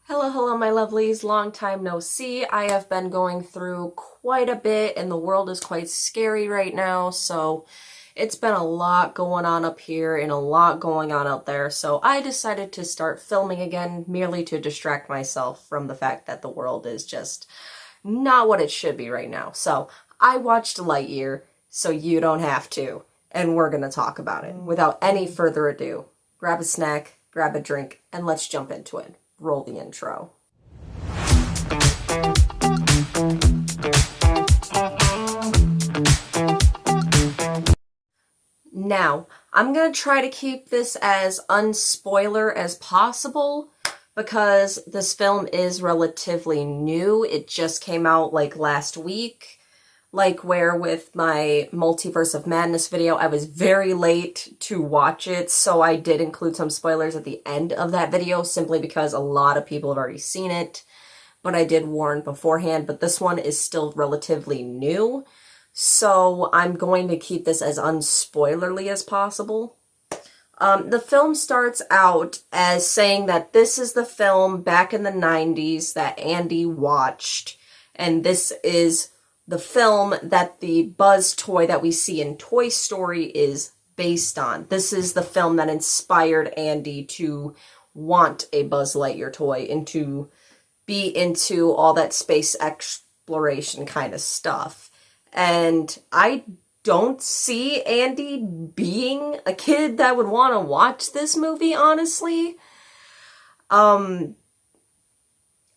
Hello, hello, my lovelies. Long time no see. I have been going through quite a bit, and the world is quite scary right now, so it's been a lot going on up here and a lot going on out there, so I decided to start filming again merely to distract myself from the fact that the world is just not what it should be right now. So I watched Lightyear, so you don't have to, and we're gonna talk about it. Without any further ado, grab a snack, grab a drink, and let's jump into it. Roll the intro. Now, I'm going to try to keep this as unspoiler as possible because this film is relatively new. It just came out like last week. Like where with my Multiverse of Madness video, I was very late to watch it, so I did include some spoilers at the end of that video simply because a lot of people have already seen it, but I did warn beforehand. But this one is still relatively new, so I'm going to keep this as unspoilerly as possible. The film starts out as saying that this is the film back in the 90s that Andy watched, and this is the film that the Buzz toy that we see in Toy Story is based on. This is the film that inspired Andy to want a Buzz Lightyear toy and to be into all that space exploration kind of stuff. And I don't see Andy being a kid that would want to watch this movie, honestly. I'm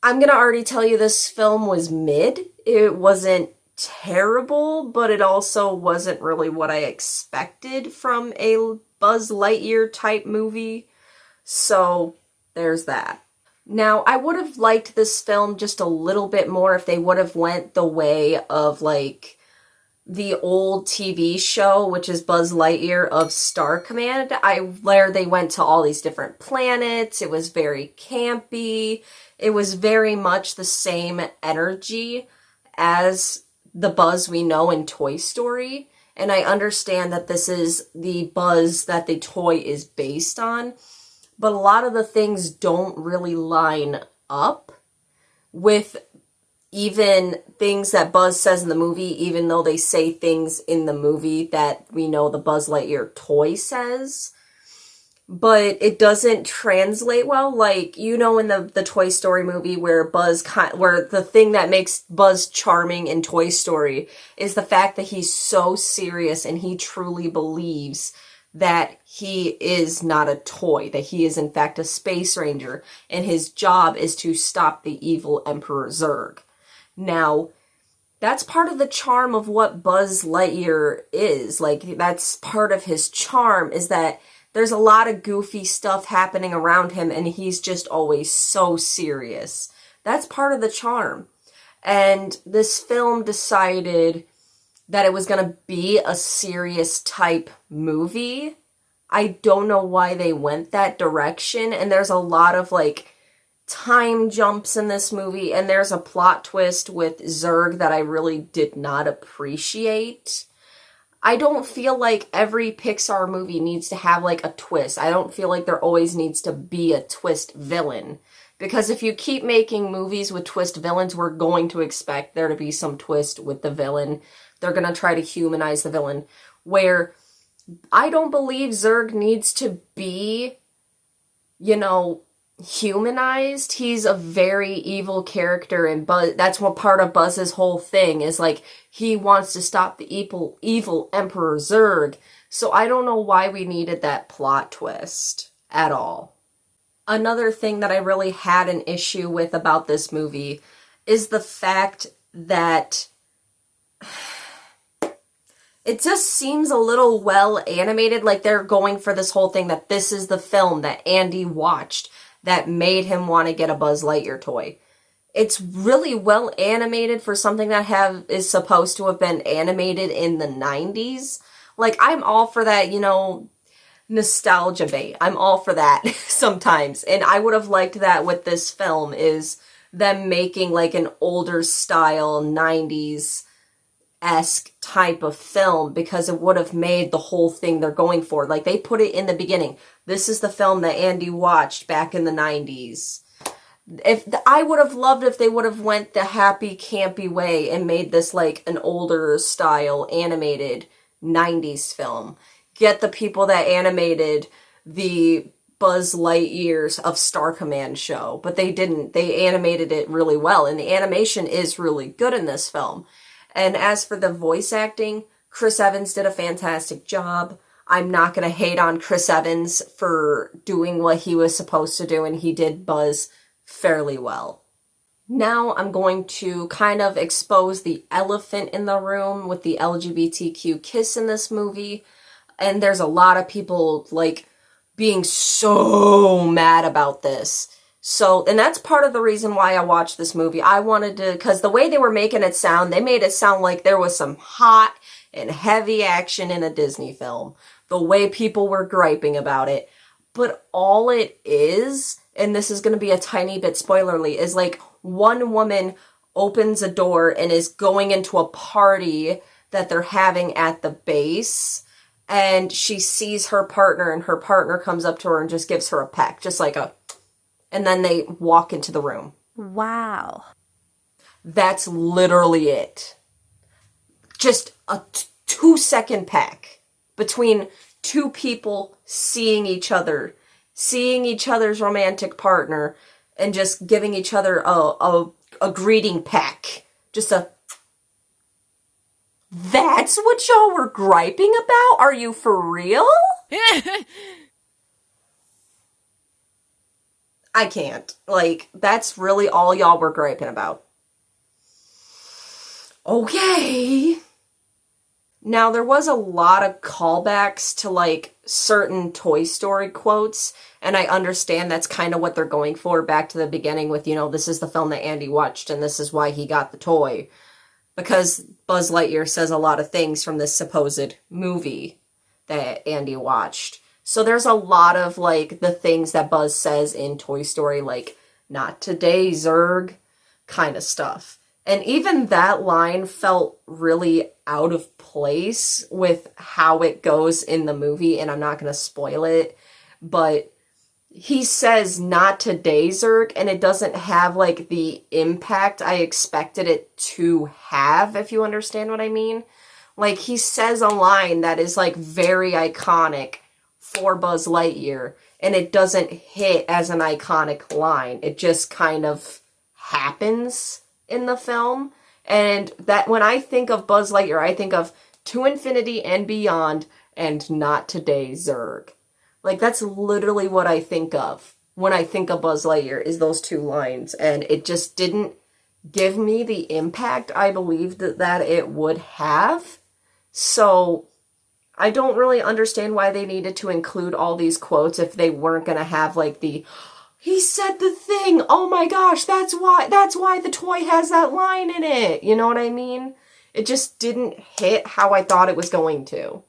gonna already tell you this film was mid. It wasn't terrible, but it also wasn't really what I expected from a Buzz Lightyear type movie. So there's that. Now, I would have liked this film just a little bit more if they would have went the way of like the old TV show, which is Buzz Lightyear of Star Command. Where they went to all these different planets. It was very campy. It was very much the same energy as the Buzz we know in Toy Story. And I understand that this is the Buzz that the toy is based on, but a lot of the things don't really line up with even things that Buzz says in the movie, even though they say things in the movie that we know the Buzz Lightyear toy says. But it doesn't translate well. Like, you know, in the Toy Story movie where where the thing that makes Buzz charming in Toy Story is the fact that he's so serious and he truly believes that he is not a toy, that he is in fact a space ranger, and his job is to stop the evil Emperor Zurg. Now, that's part of the charm of what Buzz Lightyear is. Like, that's part of his charm, is that there's a lot of goofy stuff happening around him, and he's just always so serious. That's part of the charm. And this film decided that it was going to be a serious type movie. I don't know why they went that direction, and there's a lot of, like, time jumps in this movie, and there's a plot twist with Zurg that I really did not appreciate. I don't feel like every Pixar movie needs to have, like, a twist. I don't feel like there always needs to be a twist villain. Because if you keep making movies with twist villains, we're going to expect there to be some twist with the villain. They're going to try to humanize the villain. Where I don't believe Zurg needs to be, you know, humanized. He's a very evil character, and Buzz, that's what part of Buzz's whole thing is, like, he wants to stop the evil Emperor Zurg. So I don't know why we needed that plot twist at all. Another thing that I really had an issue with about this movie is the fact that it just seems a little well animated, like they're going for this whole thing that this is the film that Andy watched that made him want to get a Buzz Lightyear toy. It's really well animated for something that is supposed to have been animated in the 90s. Like, I'm all for that, you know, nostalgia bait. I'm all for that sometimes. And I would have liked that with this film, is them making like an older style 90s esque type of film, because it would have made the whole thing they're going for. Like, they put it in the beginning. This is the film that Andy watched back in the 90s. If I would have loved if they would have went the happy campy way and made this like an older style animated 90s film. Get the people that animated the Buzz Lightyears of Star Command show, but they didn't. They animated it really well, and the animation is really good in this film. And as for the voice acting, Chris Evans did a fantastic job. I'm not going to hate on Chris Evans for doing what he was supposed to do, and he did Buzz fairly well. Now I'm going to kind of expose the elephant in the room with the LGBTQ kiss in this movie. And there's a lot of people, like, being so mad about this. So, and that's part of the reason why I watched this movie. I wanted to, because the way they were making it sound, they made it sound like there was some hot and heavy action in a Disney film. The way people were griping about it. But all it is, and this is going to be a tiny bit spoilerly, is like one woman opens a door and is going into a party that they're having at the base. And she sees her partner, and her partner comes up to her and just gives her a peck, just like a, and then they walk into the room. Wow. That's literally it. Just a 2-second peck between two people seeing each other, seeing each other's romantic partner, and just giving each other a greeting peck. Just a... That's what y'all were griping about? Are you for real? I can't. Like, that's really all y'all were griping about. Okay. Now, there was a lot of callbacks to, like, certain Toy Story quotes, and I understand that's kind of what they're going for back to the beginning with, you know, this is the film that Andy watched, and this is why he got the toy. Because Buzz Lightyear says a lot of things from this supposed movie that Andy watched. So there's a lot of, like, the things that Buzz says in Toy Story, like, not today, Zurg, kind of stuff. And even that line felt really out of place with how it goes in the movie, and I'm not going to spoil it, but he says not today, Zurg, and it doesn't have, like, the impact I expected it to have, if you understand what I mean. Like, he says a line that is, like, very iconic for Buzz Lightyear, and it doesn't hit as an iconic line. It just kind of happens in the film. And that when I think of Buzz Lightyear, I think of To Infinity and Beyond and Not Today, Zurg. Like, that's literally what I think of when I think of Buzz Lightyear, is those two lines. And it just didn't give me the impact I believed that it would have. So I don't really understand why they needed to include all these quotes if they weren't going to have, like, the, he said the thing, oh my gosh, that's why the toy has that line in it. You know what I mean? It just didn't hit how I thought it was going to.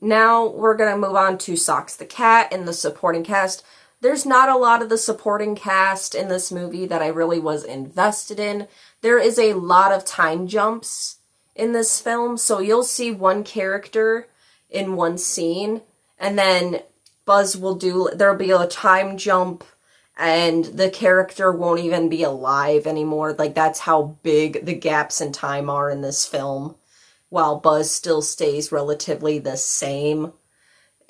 Now we're going to move on to Socks the Cat and the supporting cast. There's not a lot of the supporting cast in this movie that I really was invested in. There is a lot of time jumps in this film, so you'll see one character in one scene, and then Buzz will there'll be a time jump, and the character won't even be alive anymore. Like, that's how big the gaps in time are in this film, while Buzz still stays relatively the same.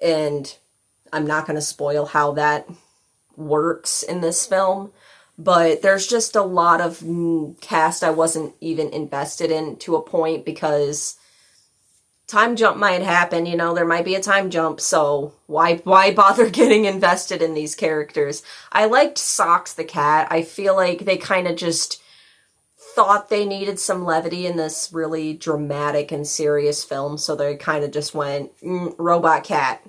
And I'm not going to spoil how that works in this film, but there's just a lot of cast I wasn't even invested in to a point, because time jump might happen, you know, there might be a time jump, so why bother getting invested in these characters? I liked Socks the Cat. I feel like they kind of just thought they needed some levity in this really dramatic and serious film, so they kind of just went, robot cat,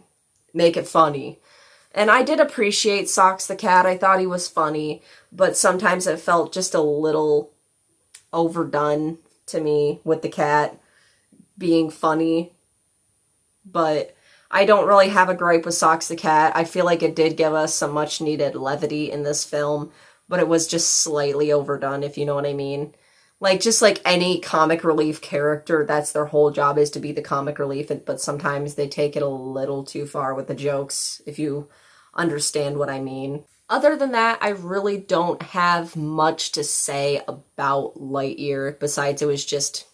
make it funny. And I did appreciate Socks the Cat. I thought he was funny, but sometimes it felt just a little overdone to me with the cat being funny. But I don't really have a gripe with Socks the Cat. I feel like it did give us some much needed levity in this film, but it was just slightly overdone, if you know what I mean. Like, just like any comic relief character, that's their whole job, is to be the comic relief, but sometimes they take it a little too far with the jokes, if you understand what I mean. Other than that, I really don't have much to say about Lightyear, besides it was just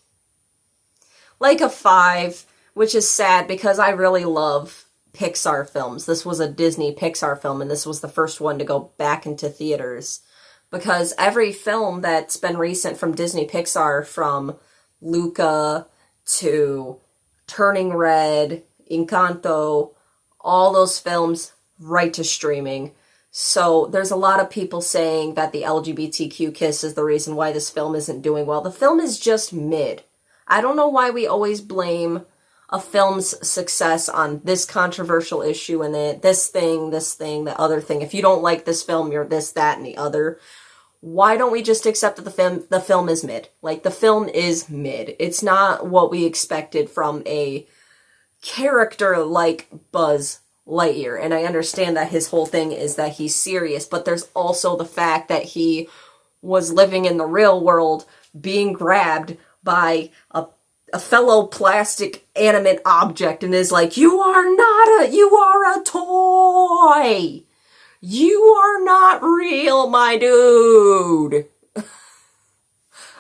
like a 5, which is sad because I really love Pixar films. This was a Disney Pixar film, and this was the first one to go back into theaters. Because every film that's been recent from Disney Pixar, from Luca to Turning Red, Encanto, all those films right to streaming. So there's a lot of people saying that the LGBTQ kiss is the reason why this film isn't doing well. The film is just mid. I don't know why we always blame a film's success on this controversial issue in it, this thing, the other thing. If you don't like this film, you're this, that, and the other. Why don't we just accept that the film is mid? Like, the film is mid. It's not what we expected from a character like Buzz Lightyear. And I understand that his whole thing is that he's serious, but there's also the fact that he was living in the real world, being grabbed by a fellow plastic animate object, and is like, you are a toy. You are not real, my dude.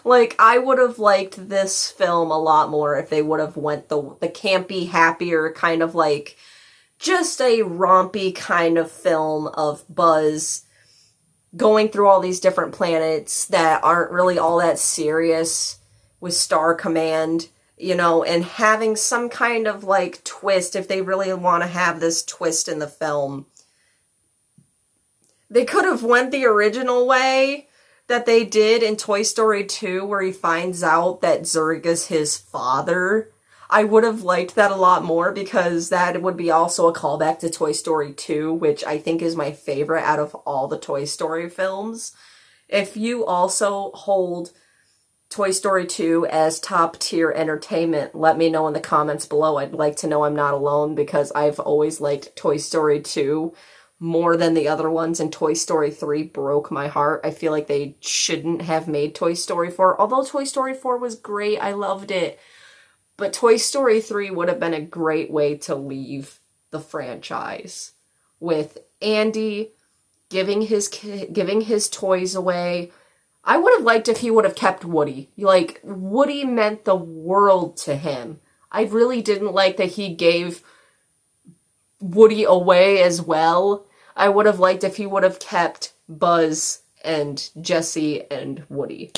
Like, I would have liked this film a lot more if they would have went the campy, happier, kind of like, just a rompy kind of film of Buzz going through all these different planets that aren't really all that serious, with Star Command, you know, and having some kind of, like, twist, if they really want to have this twist in the film. They could have went the original way that they did in Toy Story 2, where he finds out that Zurg is his father. I would have liked that a lot more, because that would be also a callback to Toy Story 2, which I think is my favorite out of all the Toy Story films. If you also hold Toy Story 2 as top tier entertainment, let me know in the comments below. I'd like to know I'm not alone, because I've always liked Toy Story 2 more than the other ones, and Toy Story 3 broke my heart. I feel like they shouldn't have made Toy Story 4, although Toy Story 4 was great, I loved it. But Toy Story 3 would have been a great way to leave the franchise, with Andy giving his toys away. I would have liked if he would have kept Woody. Like, Woody meant the world to him. I really didn't like that he gave Woody away as well. I would have liked if he would have kept Buzz and Jessie and Woody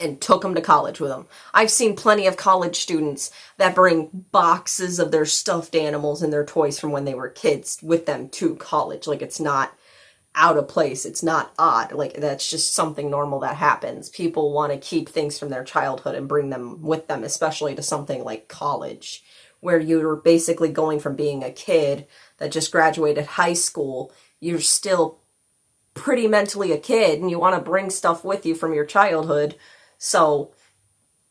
and took them to college with them. I've seen plenty of college students that bring boxes of their stuffed animals and their toys from when they were kids with them to college. Like, it's not out of place. It's not odd. Like, that's just something normal that happens. People want to keep things from their childhood and bring them with them, especially to something like college, where you're basically going from being a kid that just graduated high school. You're still pretty mentally a kid, and you want to bring stuff with you from your childhood. So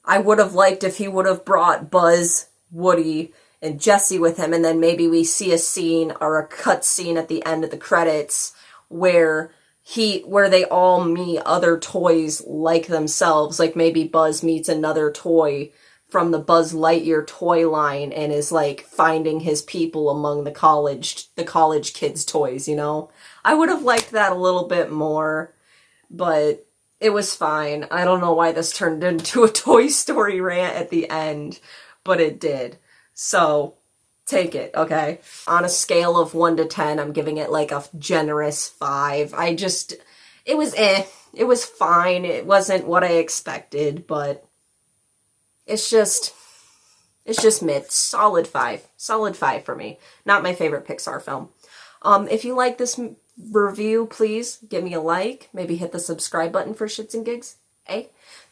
I would have liked if he would have brought Buzz, Woody, and Jessie with him, and then maybe we see a scene or a cut scene at the end of the credits where they all meet other toys like themselves. Like, maybe Buzz meets another toy from the Buzz Lightyear toy line and is, like, finding his people among the college kids' toys, you know? I would have liked that a little bit more, but it was fine. I don't know why this turned into a Toy Story rant at the end, but it did. So, take it, okay? On a scale of 1 to 10, I'm giving it, like, a generous 5. It was It was fine. It wasn't what I expected, but it's just mid. Solid 5. Solid 5 for me. Not my favorite Pixar film. If you like this review, please give me a like. Maybe hit the subscribe button for shits and gigs.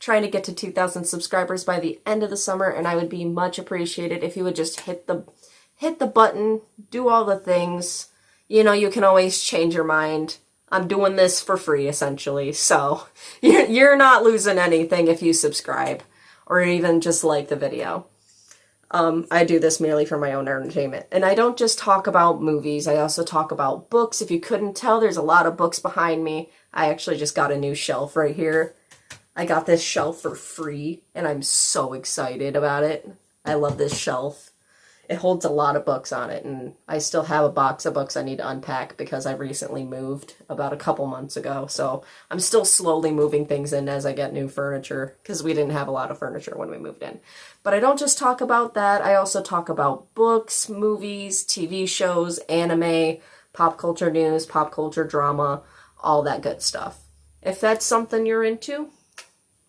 Trying to get to 2,000 subscribers by the end of the summer, and I would be much appreciated if you would just hit the button, do all the things. You know, you can always change your mind. I'm doing this for free, essentially, so you're not losing anything if you subscribe or even just like the video. I do this merely for my own entertainment. And I don't just talk about movies, I also talk about books. If you couldn't tell, there's a lot of books behind me. I actually just got a new shelf right here. I got this shelf for free, and I'm so excited about it. I love this shelf. It holds a lot of books on it, and I still have a box of books I need to unpack because I recently moved about a couple months ago. So I'm still slowly moving things in as I get new furniture because we didn't have a lot of furniture when we moved in. But I don't just talk about that. I also talk about books, movies, TV shows, anime, pop culture news, pop culture drama, all that good stuff. If that's something you're into,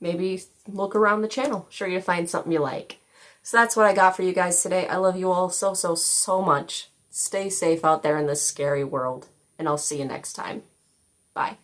maybe look around the channel. Sure you'll find something you like. So that's what I got for you guys today. I love you all so, so, so much. Stay safe out there in this scary world, and I'll see you next time. Bye.